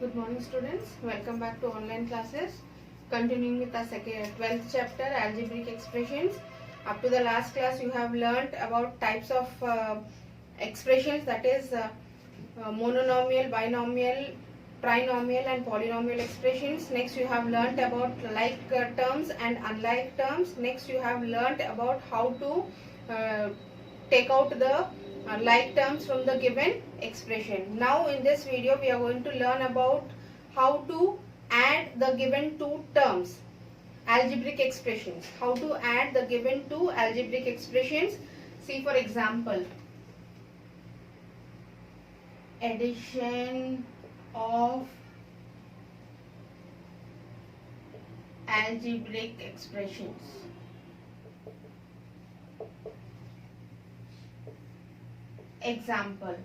Good morning students, welcome back to online classes. Continuing with our 12th chapter, algebraic expressions. Up to the last class you have learnt about types of expressions, that is mononomial, binomial, trinomial and polynomial expressions. Next you have learnt about like terms and unlike terms. Next you have learnt about how to take out the like terms from the given expression. Now in this video we are going to learn about how to add the given two terms, algebraic expressions. How to add the given two algebraic expressions. See, for example, addition of algebraic expressions. Example,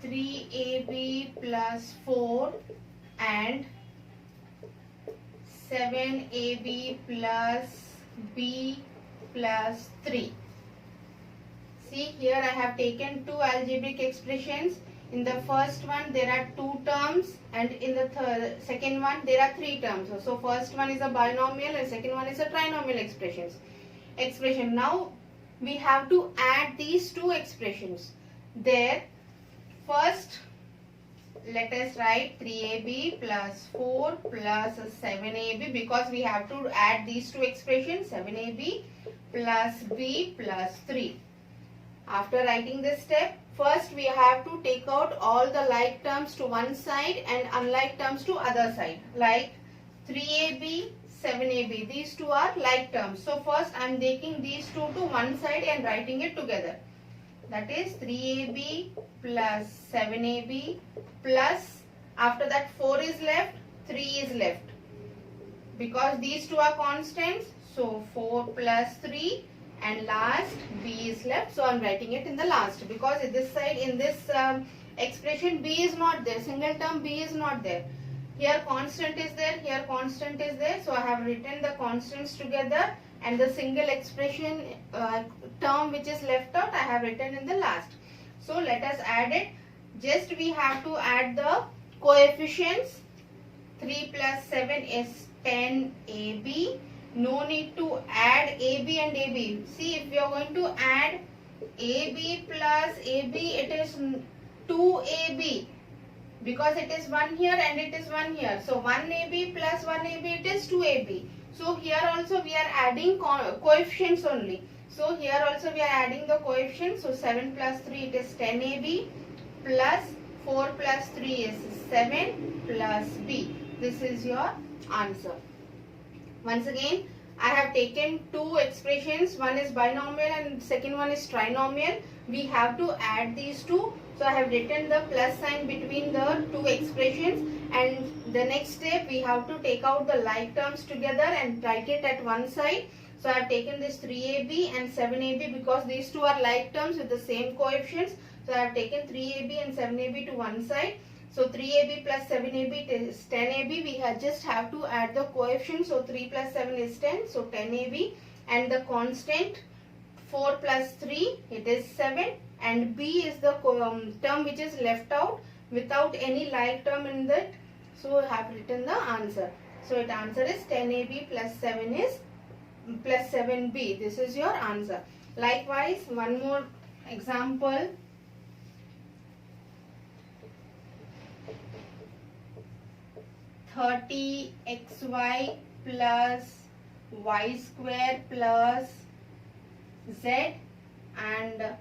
3ab plus 4 and 7ab plus b plus 3. See, here I have taken two algebraic expressions. In the first one there are two terms and in the second one there are three terms. So first one is a binomial and second one is a trinomial expression. Now we have to add these two expressions. There, first let us write 3ab plus 4 plus 7ab, because we have to add these two expressions, 7ab plus b plus 3. After writing this step, first we have to take out all the like terms to one side and unlike terms to other side. Like 3ab, 7ab, these two are like terms. So first I am taking these two to one side and writing it together. That is 3ab plus 7ab plus, after that 4 is left, 3 is left. Because these two are constants, so 4 plus 3 and last b is left. So I am writing it in the last, because in this side, in this expression, b is not there, single term b is not there. Here constant is there, here constant is there. So I have written the constants together and the single expression term which is left out I have written in the last. So let us add it. Just we have to add the coefficients. 3 plus 7 is 10ab. No need to add ab and ab. See, if we are going to add ab plus ab, it is 2ab. Because it is 1 here and it is 1 here. So 1ab plus 1ab, it is 2ab. So here also we are adding coefficients only. So here also we are adding the coefficients. So 7 plus 3, it is 10ab plus 4 plus 3 is 7 plus b. This is your answer. Once again, I have taken two expressions. One is binomial and second one is trinomial. We have to add these two. So I have written the plus sign between the two expressions, and the next step we have to take out the like terms together and write it at one side. So I have taken this 3ab and 7ab because these two are like terms with the same coefficients. So I have taken 3ab and 7ab to one side. So 3ab plus 7ab is 10ab. We just have to add the coefficient. So 3 plus 7 is 10. So 10ab, and the constant 4 plus 3, it is 7, and b is the term which is left out without any like term in that. So I have written the answer. So its answer is 10ab plus 7 is plus 7b. This is your answer. Likewise, one more example. (30xy plus y square plus z and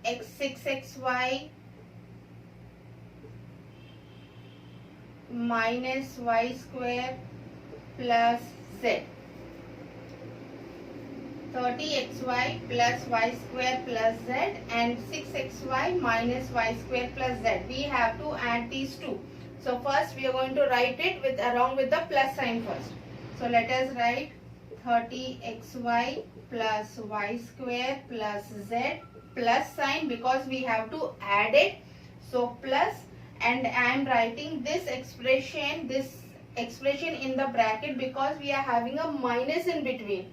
(6xy minus y square plus z). 30xy plus y square plus z and 6xy minus y square plus z. We have to add these two. So first we are going to write it along with the plus sign first. So let us write 30xy plus y square plus z, plus sign because we have to add it. So plus, and I am writing this expression in the bracket because we are having a minus in between.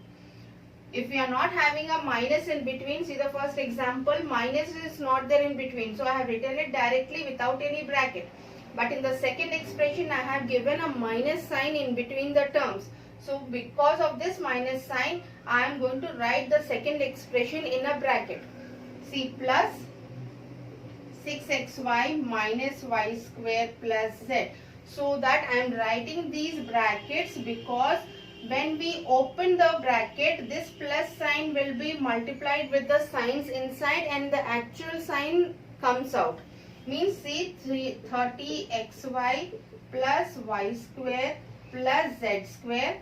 If we are not having a minus in between, see the first example, minus is not there in between. So I have written it directly without any bracket. But in the second expression, I have given a minus sign in between the terms. So because of this minus sign, I am going to write the second expression in a bracket. See, plus 6xy minus y square plus z. So that I am writing these brackets because when we open the bracket, this plus sign will be multiplied with the signs inside and the actual sign comes out. Means see 30xy plus y square plus z square.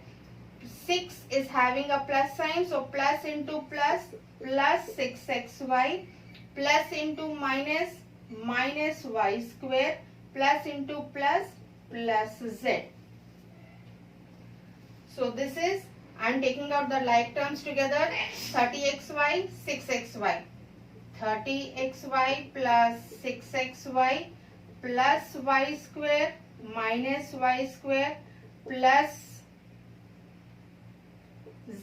6 is having a plus sign, so plus into plus 6xy plus into minus y square plus into plus z. So this is, I am taking out the like terms together, 30xy, 6xy. 30xy plus 6xy plus y square minus y square plus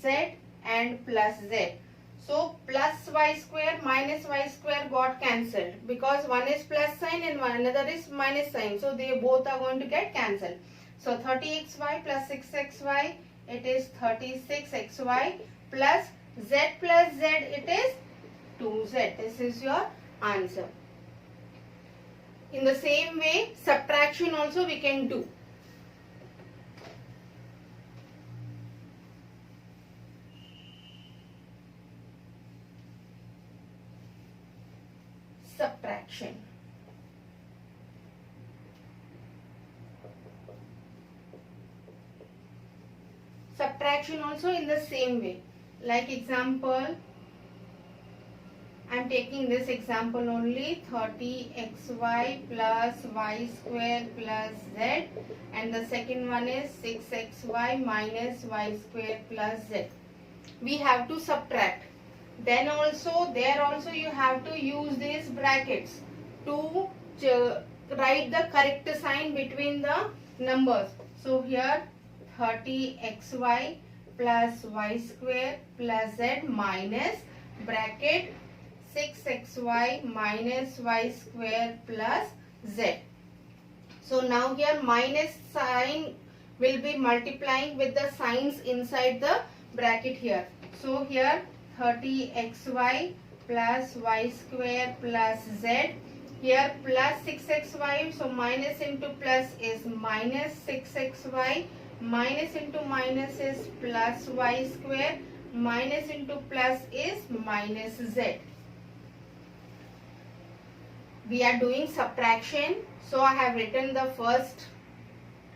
z and plus z. So plus y square minus y square got cancelled because one is plus sign and another is minus sign. So they both are going to get cancelled. So 30xy plus 6xy, it is 36xy plus z it is 2z. This is your answer. In the same way, subtraction also we can do. Subtraction. Subtraction also in the same way. Like example, I am taking this example only, 30xy plus y square plus z, and the second one is 6xy minus y square plus z. We have to subtract. Then also, there also you have to use these brackets to write the correct sign between the numbers. So here 30xy plus y square plus z minus bracket 6xy minus y square plus z. So now here minus sign will be multiplying with the signs inside the bracket here. So here 30xy plus y square plus z. Here plus 6xy, so minus into plus is minus 6xy. Minus into minus is plus y square. Minus into plus is minus z. We are doing subtraction. So I have written the first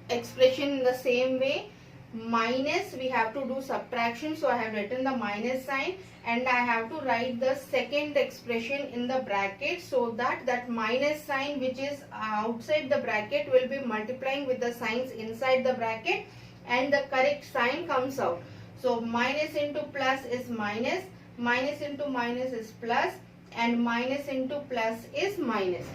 expression in the same way. Minus, we have to do subtraction. So I have written the minus sign and I have to write the second expression in the bracket so that minus sign which is outside the bracket will be multiplying with the signs inside the bracket and the correct sign comes out. So minus into plus is minus, minus into minus is plus, and minus into plus is minus.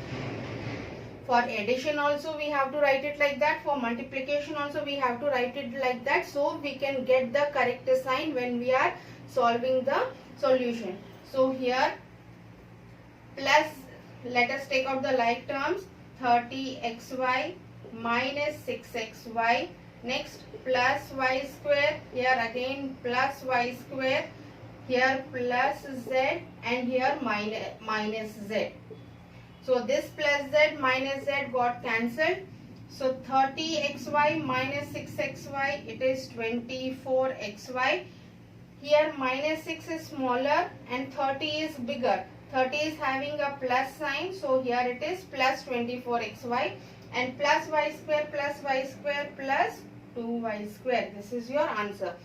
For addition also we have to write it like that. For multiplication also we have to write it like that, so we can get the correct sign when we are solving the solution. So here plus, let us take out the like terms, 30xy minus 6xy. Next plus y square, here again plus y square, here plus z and here minus z. So this plus z minus z got cancelled. So 30xy minus 6xy, it is 24xy. Here minus 6 is smaller and 30 is bigger. 30 is having a plus sign, so here it is plus 24xy and plus y square plus 2y square. This is your answer.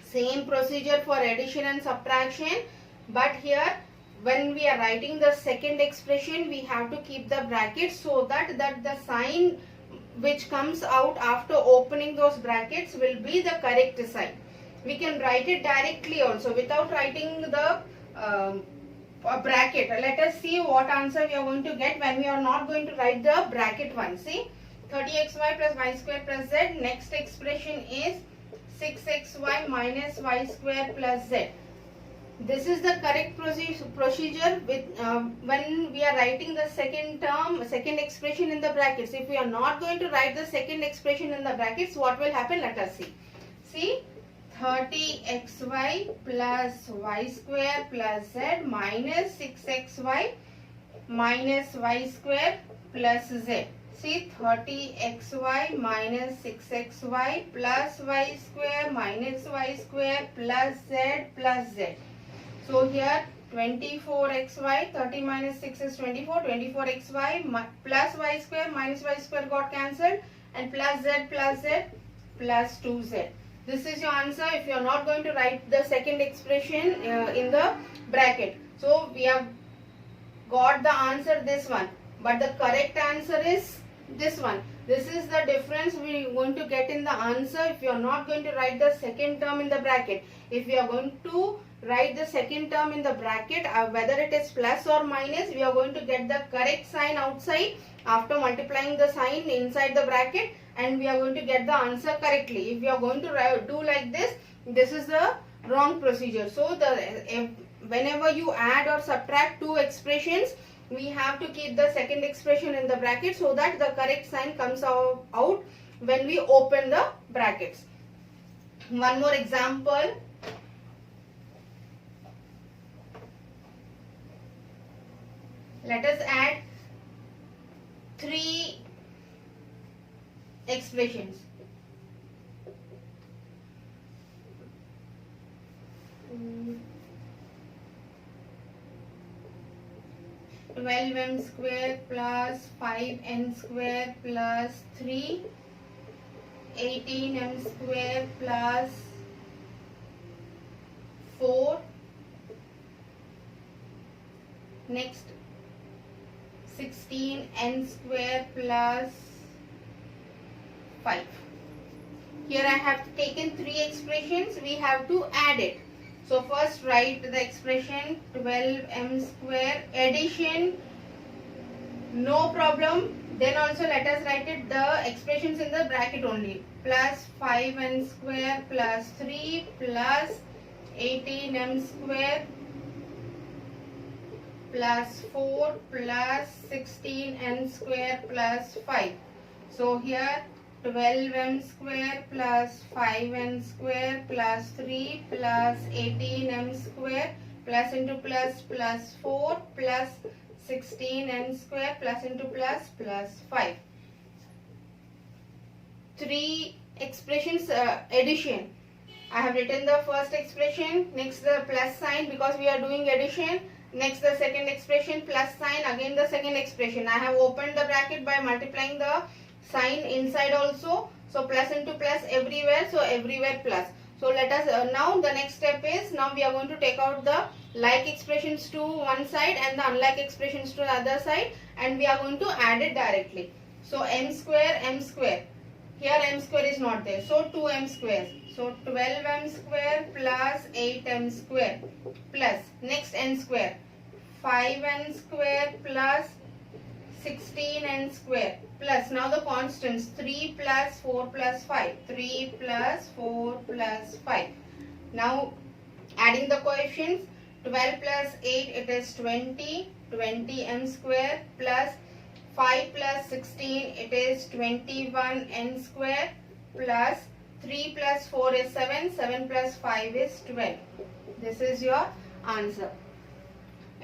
Same procedure for addition and subtraction, but here when we are writing the second expression we have to keep the brackets so that the sign which comes out after opening those brackets will be the correct sign. We can write it directly also without writing the bracket. Let us see what answer we are going to get when we are not going to write the bracket one. See, 30xy plus y square plus z. Next expression is 6xy minus y square plus z. This is the correct procedure with when we are writing the second term, second expression in the brackets. If we are not going to write the second expression in the brackets, what will happen? Let us see. See, 30xy plus y square plus z minus 6xy minus y square plus z. See, 30xy minus 6xy plus y square minus y square plus z plus z. So here 24xy, 30 minus 6 is 24, 24xy plus y square minus y square got cancelled, and plus z plus 2z. This is your answer if you are not going to write the second expression in the bracket. So we have got the answer this one, but the correct answer is this one. This is the difference we are going to get in the answer if you are not going to write the second term in the bracket. If you are going to write the second term in the bracket, whether it is plus or minus, we are going to get the correct sign outside after multiplying the sign inside the bracket, and we are going to get the answer correctly. If we are going to do like this, this is the wrong procedure. So whenever you add or subtract two expressions, we have to keep the second expression in the bracket so that the correct sign comes out when we open the brackets. One more example. Let us add three expressions. 12m square plus 5n square plus 3, 18m square plus 4, next 16n square plus 5. Here I have taken three expressions, we have to add it. So first write the expression 12m square, addition, no problem. Then also let us write it the expressions in the bracket only. Plus 5n square plus 3 plus 18m square plus 4 plus 16n square plus 5. So here 12m square plus 5n square plus 3 plus 18m square plus into plus 4 plus 16n square plus into plus 5. Three expressions addition. I have written the first expression, next the plus sign because we are doing addition. Next the second expression, plus sign, again the second expression. I have opened the bracket by multiplying the sign inside also. So plus into plus everywhere, so everywhere plus. So let us now the next step is, now we are going to take out the like expressions to one side and the unlike expressions to the other side, and we are going to add it directly. So m square, here m square is not there, so 2m square. So 12m square plus 8m square plus next n square, 5n square plus 16n square plus, now the constants, 3 plus 4 plus 5, 3 plus 4 plus 5. Now adding the coefficients, 12 plus 8 it is 20, 20m square plus 5 plus 16 it is 21n square plus 3 plus 4 is 7, 7 plus 5 is 12. This is your answer.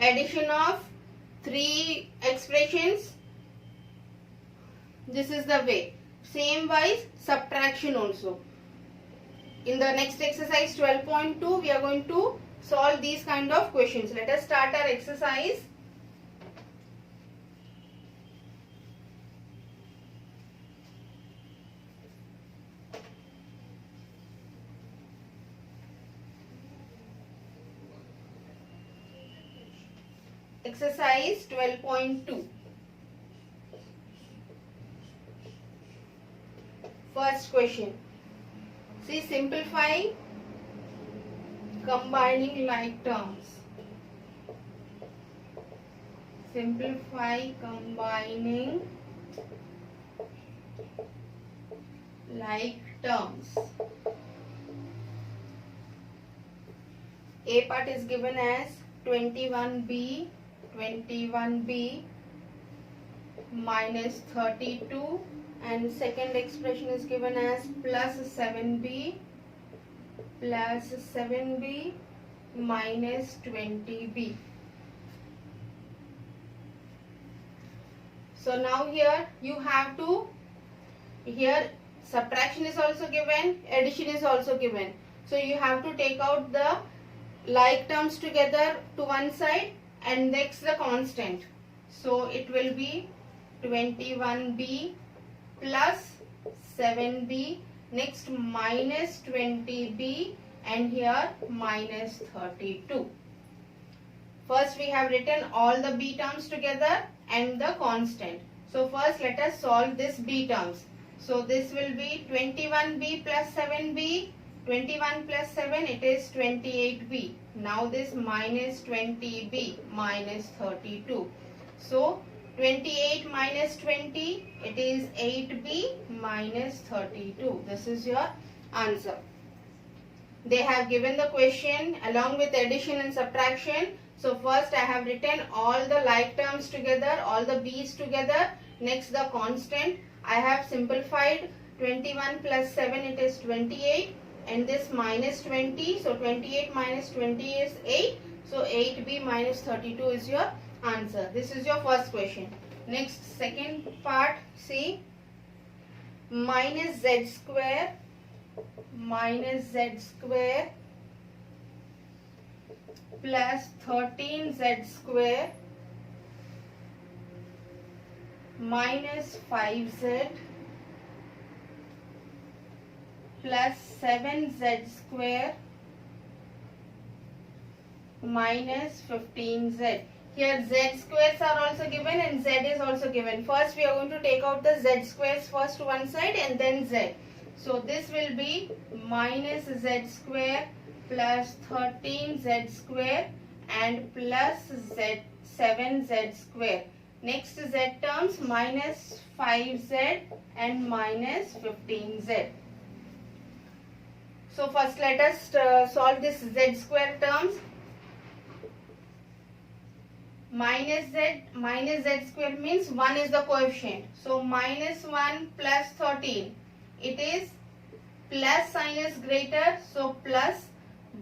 Addition of three expressions. This is the way. Same wise subtraction also. In the next exercise 12.2 we are going to solve these kind of questions. Let us start our exercise. Exercise 12.2. First question. See, simplify combining like terms. Simplify combining like terms. A part is given as 21b minus 32, and second expression is given as plus 7b minus 20b. So now here you have to, here subtraction is also given, addition is also given. So you have to take out the like terms together to one side and next the constant. So it will be 21b plus 7b, next minus 20b, and here minus 32. First we have written all the b terms together and the constant. So first let us solve this b terms. So this will be 21b plus 7b, 21 plus 7, it is 28b. Now this minus 20b minus 32. So 28 minus 20, it is 8b minus 32. This is your answer. They have given the question along with addition and subtraction. So first I have written all the like terms together, all the b's together. Next the constant. I have simplified 21 plus 7, it is 28. And this minus 20. So 28 minus 20 is 8. So 8b minus 32 is your answer. This is your first question. Next, second part, see, minus z square plus 13z square minus 5z plus 7z square minus 15z. Here z squares are also given and z is also given. First we are going to take out the z squares first to one side and then z. So this will be minus z square plus 13z square and plus 7z square. Next z terms minus 5z and minus 15z. So first let us solve this z square terms. Minus z square means 1 is the coefficient. So minus 1 plus 13. It is plus sign is greater. So plus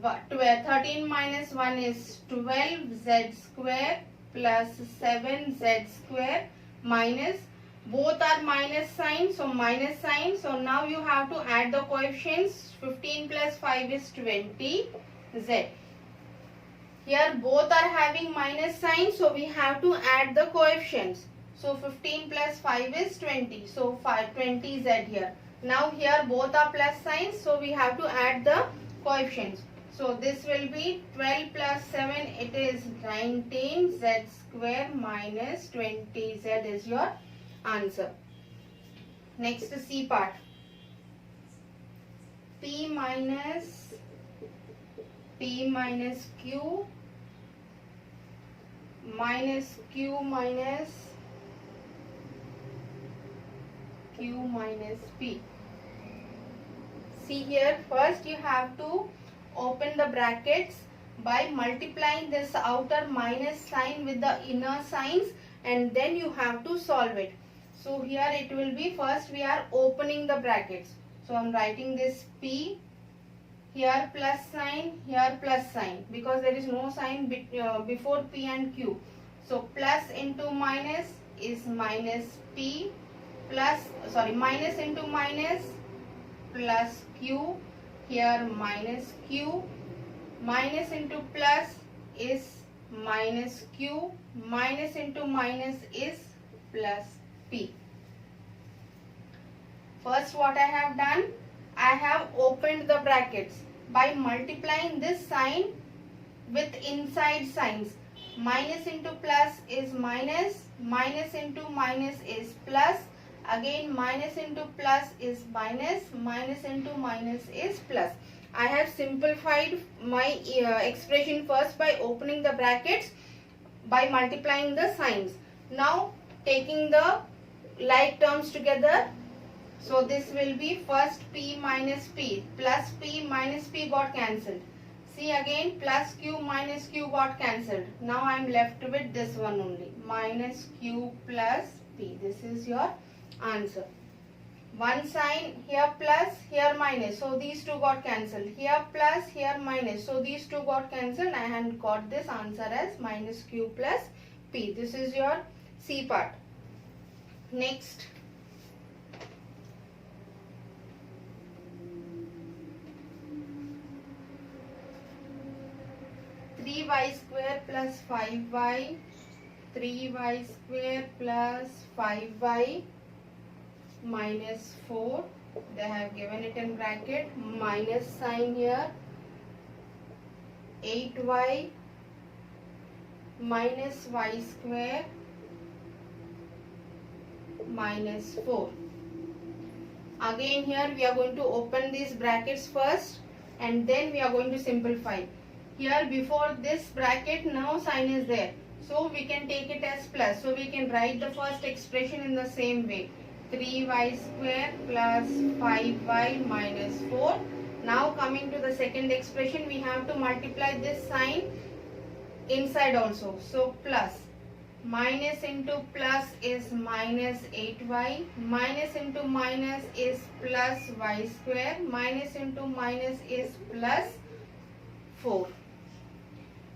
12. 13 minus 1 is 12z square plus 7z square minus, both are minus sign. So minus sign. So now you have to add the coefficients. 15 plus 5 is 20z. Here both are having minus sign, so we have to add the coefficients. So 15 plus 5 is 20. So 20z here. Now here both are plus signs, so we have to add the coefficients. So this will be 12 plus 7, it is 19z square minus 20z is your answer. Next C part. P minus Q minus Q minus P. See here, first you have to open the brackets by multiplying this outer minus sign with the inner signs, and then you have to solve it. So here it will be, first we are opening the brackets. So I am writing this P, here plus sign, here plus sign, because there is no sign before P and Q. So plus into minus is minus P plus, minus into minus plus Q, here minus Q, minus into plus is minus Q, minus into minus is plus P. First what I have done, I have opened the brackets by multiplying this sign with inside signs. Minus into plus is minus, minus into minus is plus, again minus into plus is minus, minus into minus is plus. I have simplified my expression first by opening the brackets by multiplying the signs. Now taking the like terms together. So this will be first P minus P, plus P minus P got cancelled. See again, plus q minus q got cancelled. Now I am left with this one only, minus q plus p. This is your answer. One sign, here plus, here minus, so these two got cancelled. Here plus, here minus, so these two got cancelled. I had got this answer as minus q plus p. This is your C part. Next, three y square plus 5y, 3y square plus 5y minus 4. They have given it in bracket, minus sign here, 8y minus y square minus 4. Again here we are going to open these brackets first and then we are going to simplify. Here before this bracket no sign is there, so we can take it as plus. So we can write the first expression in the same way, 3y square plus 5y minus 4. Now coming to the second expression, we have to multiply this sign inside also. So plus, minus into plus is minus 8y, minus into minus is plus y square, minus into minus is plus 4.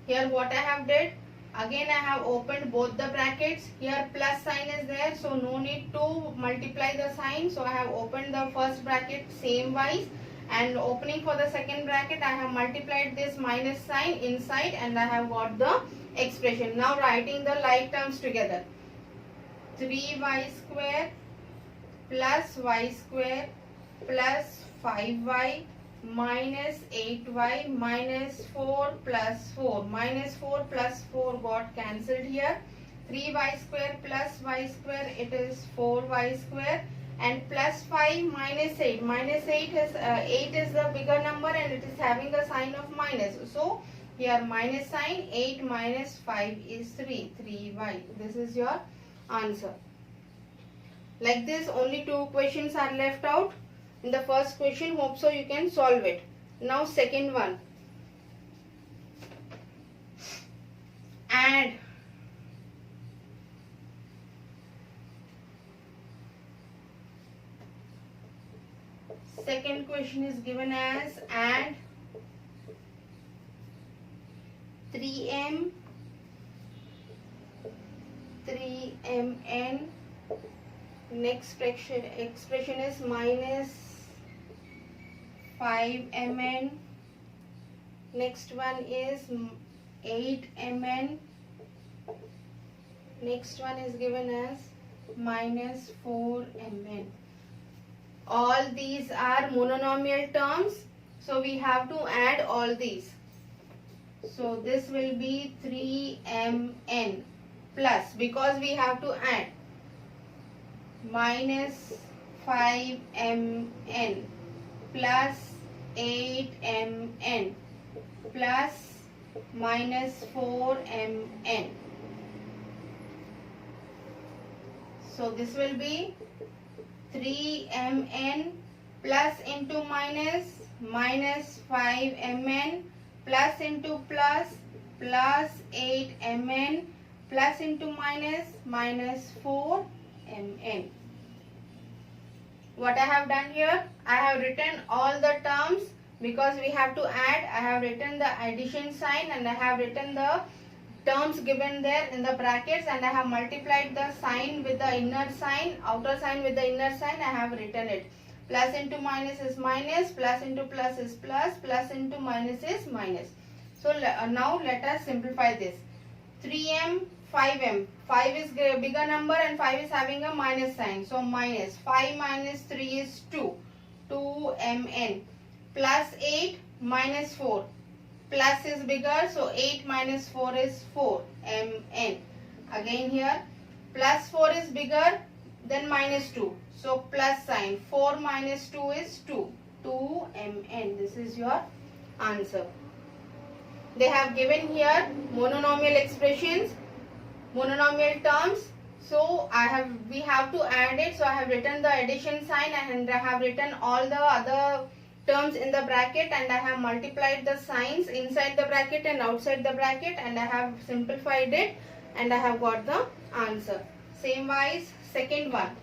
Here what I have did, again I have opened both the brackets. Here plus sign is there, so no need to multiply the sign. So I have opened the first bracket same wise, and opening for the second bracket I have multiplied this minus sign inside and I have got the expression. Now writing the like terms together, 3y square plus y square plus 5y minus 8y minus 4 plus 4. Minus 4 plus 4 got cancelled here. 3y square plus y square, it is 4y square, and plus 5 minus 8. Minus 8 is 8 is the bigger number and it is having the sign of minus. So here minus sign, 8 minus 5 is 3. 3y. This is your answer. Like this, only two questions are left out. In the first question, hope so you can solve it. Now second one. Add. Second question is given as add 3m 3mn. Next expression is minus 5mn. Next one is 8mn. Next one is given as minus 4mn. All these are monomial terms, so we have to add all these. So this will be 3mn plus, because we have to add, minus 5mn plus 8mn plus minus 4mn. So this will be 3mn plus into minus, minus 5mn plus into plus, plus 8mn plus into minus, minus 4mn. What I have done here, I have written all the terms because we have to add. I have written the addition sign and I have written the terms given there in the brackets, and I have multiplied the sign with the inner sign, outer sign with the inner sign. I have written it. Plus into minus is minus, plus into plus is plus, plus into minus is minus. So now let us simplify this. 3m, 5m. 5 is bigger number and 5 is having a minus sign. So minus 5 minus 3 is 2. 2mn. Plus 8 minus 4. Plus is bigger, so 8 minus 4 is 4mn. Again here, plus 4 is bigger than minus 2. So plus sign. 4 minus 2 is 2. 2mn. This is your answer. They have given here monomial expressions, monomial terms. So we have to add it. So I have written the addition sign and I have written all the other terms in the bracket and I have multiplied the signs inside the bracket and outside the bracket, and I have simplified it and I have got the answer. Same wise, second one.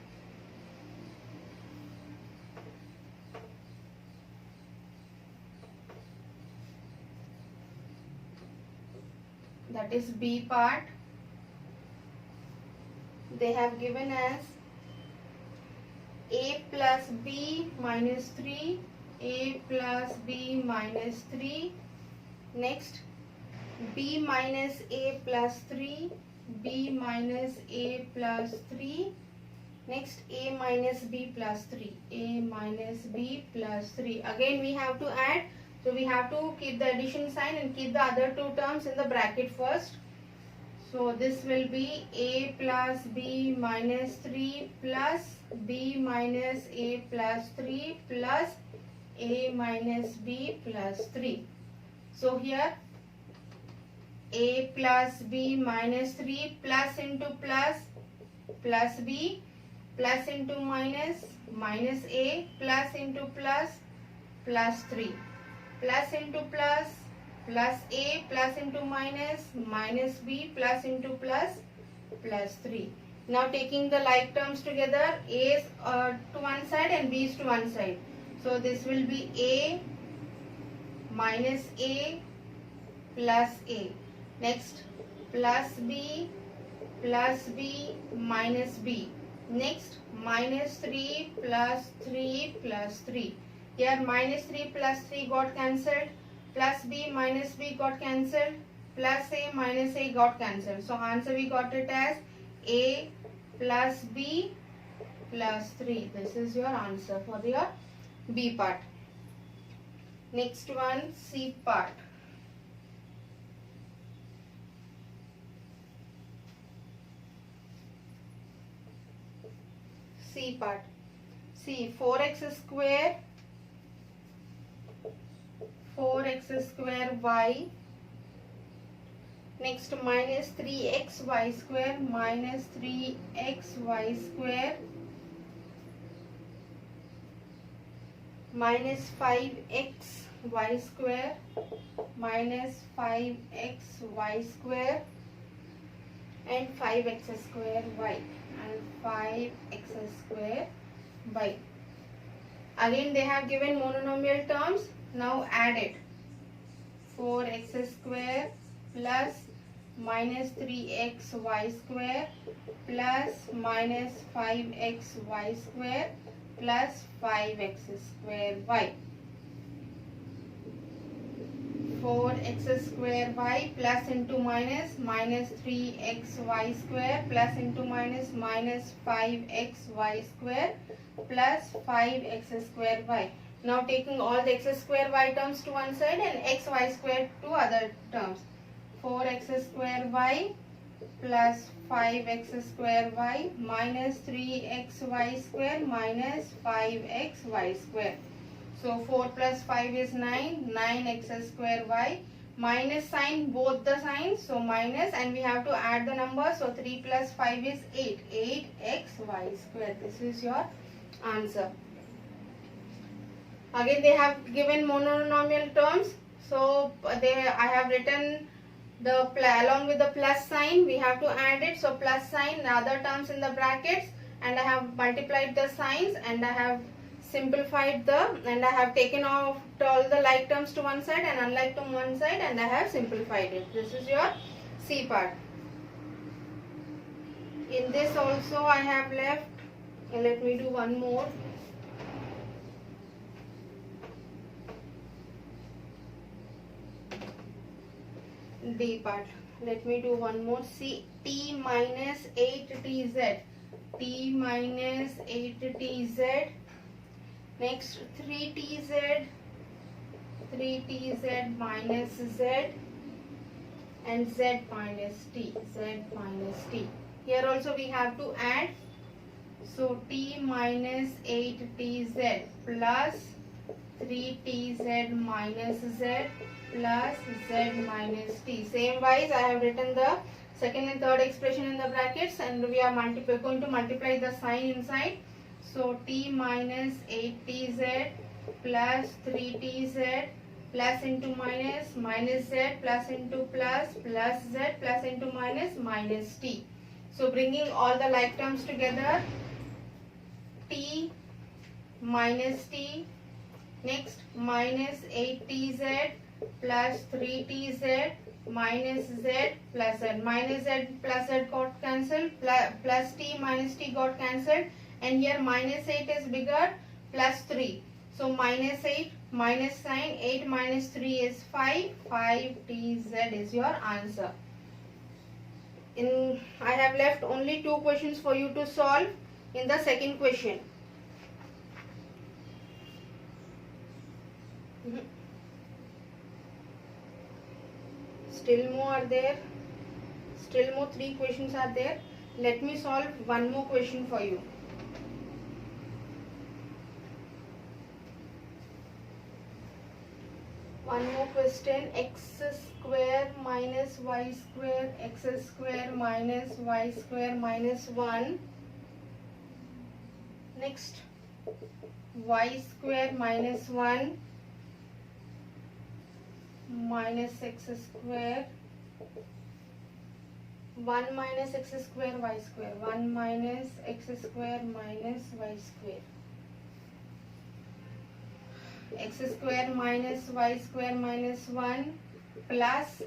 That is B part. They have given as A plus B minus 3, A plus B minus 3. Next, B minus A plus 3, B minus A plus 3. Next, A minus B plus 3, A minus B plus 3. Again we have to add. So we have to keep the addition sign and keep the other two terms in the bracket first. So this will be A plus B minus 3 plus B minus A plus 3 plus A minus B plus 3. So here A plus B minus 3 plus into plus B plus into minus A plus into plus 3 plus into plus A plus into minus B plus into plus 3. Now taking the like terms together, A is to one side and B is to one side. So this will be A minus A plus A. Next, plus B minus B. Next, minus 3 plus 3 plus 3. Here minus 3 plus 3 got cancelled, plus B minus B got cancelled, plus A minus A got cancelled. So answer we got it as A plus B plus 3. This is your answer for your B part. Next one, C part. C part. See, 4x square y. Next, minus 3xy square minus 3xy square minus 5xy square minus 5xy square and 5x square y and 5x square y. Again they have given monomial terms. Now add it. 4x square plus minus 3xy square plus minus 5xy square plus 5x square y. 4x square y plus into minus 3xy square plus into minus 5xy square plus 5x square y. Now taking all the x square y terms to one side and xy square to other terms. 4x square y plus 5x square y minus 3xy square minus 5xy square. So 4 plus 5 is 9, 9x square y, minus sign both the signs, so minus, and we have to add the number, so 3 plus 5 is 8, 8xy square. This is your answer. Again they have given monomial terms, so I have written the along with the plus sign we have to add it, so plus sign, the other terms in the brackets, and I have multiplied the signs and I have simplified and I have taken off all the like terms to one side and unlike to one side, and I have simplified it. This is your C part. In this also I have left, let me do one more. D part. Let me do one more. See, t minus 8tz. T minus 8tz. Next, 3tz. 3tz minus z. And z minus t. Z minus t. Here also we have to add. So, t minus 8tz plus 3tz minus z plus z minus t. Same wise I have written the second and third expression in the brackets, and we are going to multiply the sign inside. So t minus 8tz plus 3tz plus into minus, minus z plus into plus z plus into minus t. So bringing all the like terms together, t minus t, next minus 8tz plus 3tz minus z plus z, minus z plus z got cancelled, plus t minus t got cancelled, and here minus 8 is bigger, plus 3. So minus 8 minus sign, 8 minus 3 is 5, 5tz is your answer. I have left only 2 questions for you to solve in the second question. Still more are there. Still more 3 questions are there. Let me solve one more question for you. One more question. X square minus y square, x square minus y square minus 1. Next, y square minus 1 minus x square, 1 minus x square y square, 1 minus x square minus y square, x square minus y square minus 1 plus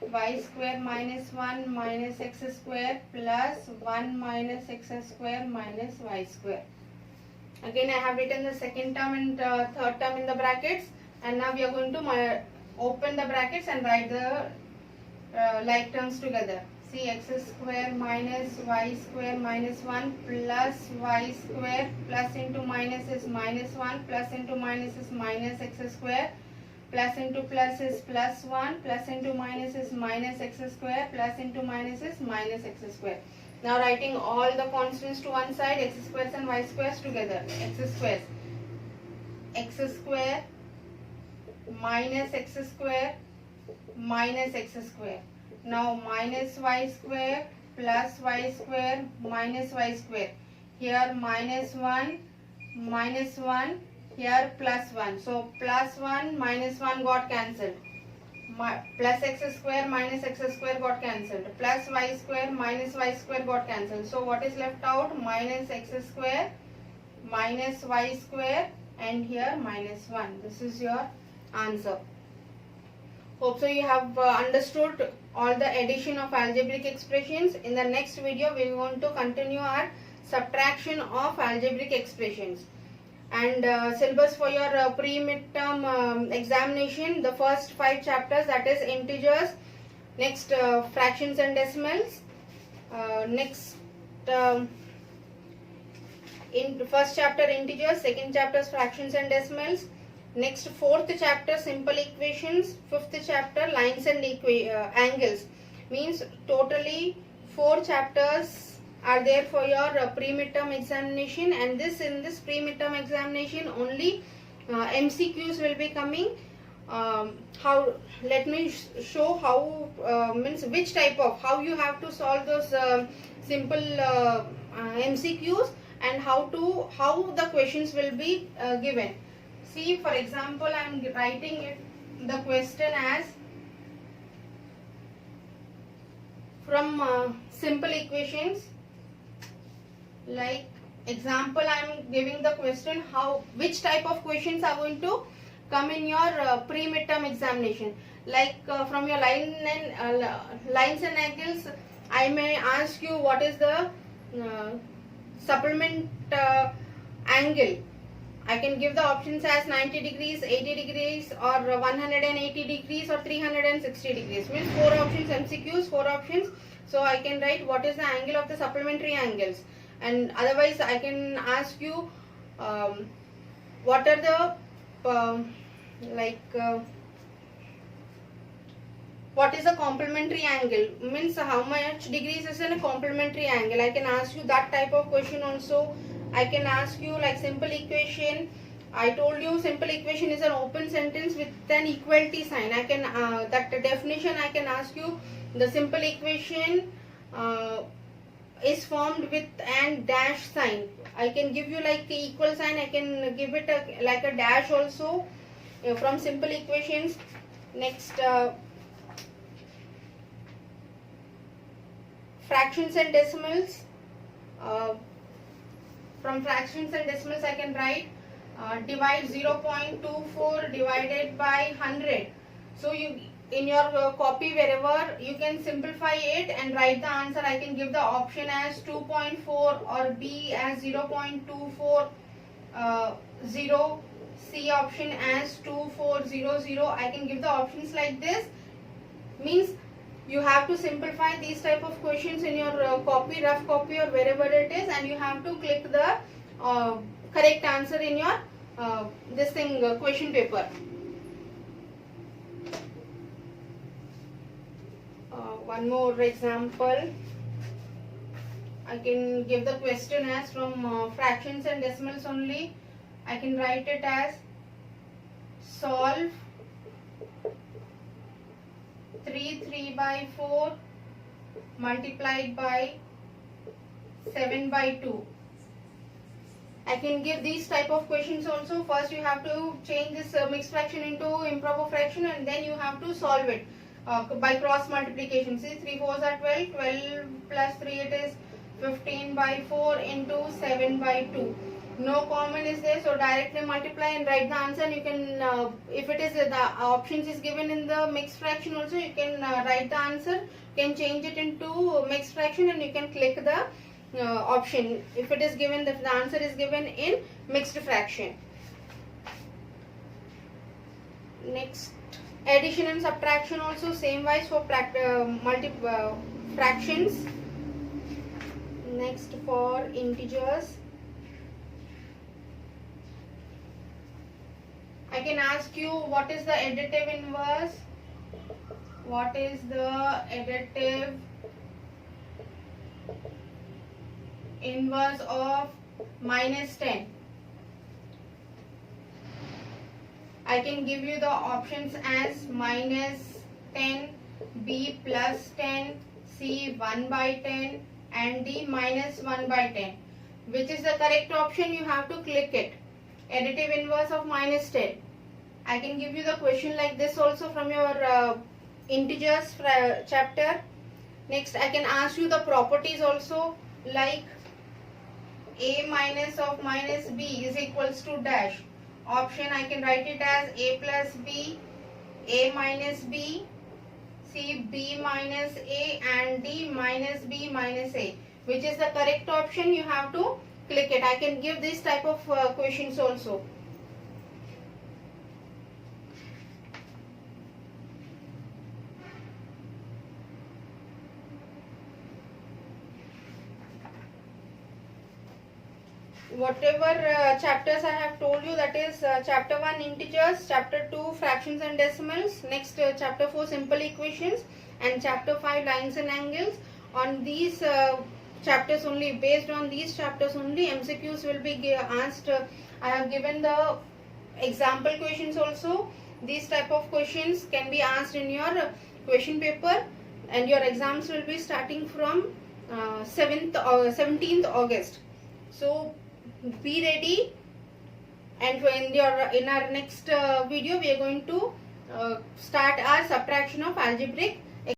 y square minus 1 minus x square plus 1 minus x square minus y square. Again I have written the second term and third term in the brackets, and now we are going to open the brackets and write the like terms together. See, x square minus y square minus 1 plus y square plus into minus is minus 1 plus into minus is minus x square plus into plus is plus 1 plus into minus is minus x square plus into minus is minus x square. Now writing all the constants to one side, x squares and y squares together. X square minus x square minus x square. Now minus y square plus y square minus y square. Here minus 1, here plus 1. So plus 1 minus 1 got cancelled. Plus x square minus x square got cancelled. Plus y square minus y square got cancelled. So what is left out? Minus x square minus y square, and here minus 1. This is your answer. Hope so you have understood all the addition of algebraic expressions. In the next video we want to continue our subtraction of algebraic expressions. And syllabus for your pre-midterm examination, the first 5 chapters, that is integers, next fractions and decimals, next in first chapter integers, second chapter fractions and decimals, next 4th chapter simple equations, 5th chapter lines and angles. Means totally 4 chapters are there for your pre-midterm examination, and in this pre-midterm examination only MCQs will be coming. Let me show how means which type of, how you have to solve those simple MCQs, and how the questions will be given. See, for example, I am writing the question as from simple equations. Like example, I am giving the question which type of questions are going to come in your pre-midterm examination. Like from your lines and angles, I may ask you what is the supplement angle. I can give the options as 90 degrees, 80 degrees, or 180 degrees, or 360 degrees. Means 4 options, MCQs, 4 options. So I can write what is the angle of the supplementary angles. And otherwise I can ask you what are the what is a complementary angle, means how much degrees is in a complementary angle. I can ask you that type of question also. I can ask you like simple equation. I told you simple equation is an open sentence with an equality sign. I can that definition I can ask you. The simple equation is formed with an dash sign. I can give you like the equal sign. I can give it like a dash also from simple equations. Next, fractions and decimals. From fractions and decimals I can write divide 0.24 divided by 100. So you in your copy wherever you can simplify it and write the answer. I can give the option as 2.4 or B as 0.240, C option as 2400. I can give the options like this. Means you have to simplify these type of questions in your copy, rough copy or wherever it is, and you have to click the correct answer in your question paper. One more example. I can give the question as from fractions and decimals only. I can write it as solve 3/4 multiplied by 7/2. I can give these type of questions also. First you have to change this mixed fraction into improper fraction, and then you have to solve it by cross multiplication. See, 3 4s are 12, 12 plus 3 it is 15/4 into 7/2. No common is there, so directly multiply and write the answer. And you can, if it is the options is given in the mixed fraction also, you can write the answer. You can change it into mixed fraction and you can click the option if it is given, the answer is given in mixed fraction. Next, addition and subtraction also same wise for fractions. Next, for integers, I can ask you what is the additive inverse. What is the additive inverse of -10? I can give you the options as -10, B +10, C 1/10 and D -1/10. Which is the correct option? You have to click it. Additive inverse of -10. I can give you the question like this also from your integers chapter. Next, I can ask you the properties also, like A minus of minus B is equals to dash. Option I can write it as A plus B, A minus B, C B minus A and D minus B minus A. Which is the correct option? You have to click it. I can give this type of questions also. Whatever chapters I have told you, that is chapter 1 integers, chapter 2 fractions and decimals, next chapter 4 simple equations, and chapter 5 lines and angles. On these chapters only, based on these chapters only, MCQs will be asked. I have given the example questions also. These type of questions can be asked in your question paper, and your exams will be starting from 17th August. So be ready, and in our next video we are going to start our subtraction of algebraic